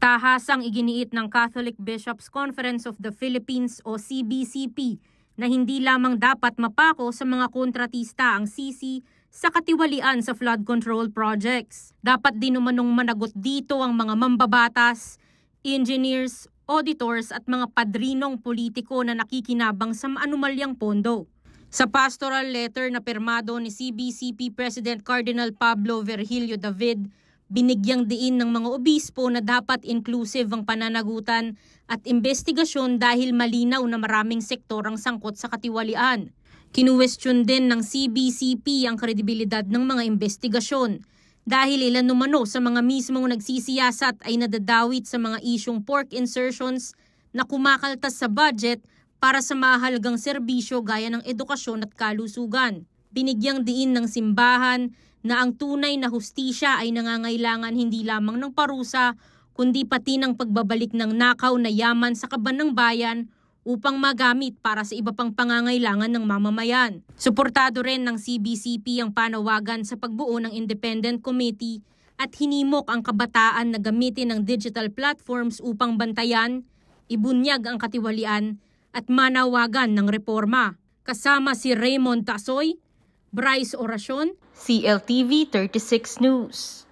Tahasang iginiit ng Catholic Bishops' Conference of the Philippines o CBCP na hindi lamang dapat mapako sa mga kontratista ang sisi sa katiwalian sa flood control projects. Dapat din umanong managot dito ang mga mambabatas, engineers, auditors at mga padrinong politiko na nakikinabang sa maanumalyang pondo. Sa pastoral letter na pirmado ni CBCP President Cardinal Pablo Virgilio David, binigyang diin ng mga obispo na dapat inclusive ang pananagutan at investigasyon dahil malinaw na maraming sektor ang sangkot sa katiwalian. Kinuwestiyon din ng CBCP ang kredibilidad ng mga investigasyon dahil ilan umano sa mga mismong nagsisiyasat ay nadadawit sa mga isyong pork insertions na kumakaltas sa budget para sa mahalagang serbisyo gaya ng edukasyon at kalusugan. Binigyang diin ng simbahan na ang tunay na hustisya ay nangangailangan hindi lamang ng parusa kundi pati ng pagbabalik ng nakaw na yaman sa kaban ng bayan upang magamit para sa iba pang pangangailangan ng mamamayan. Suportado rin ng CBCP ang panawagan sa pagbuo ng independent committee at hinimok ang kabataan na gamitin ng digital platforms upang bantayan, ibunyag ang katiwalian at manawagan ng reforma. Kasama si Raymond Tasoy, Bryce Oracion, CLTV 36 News.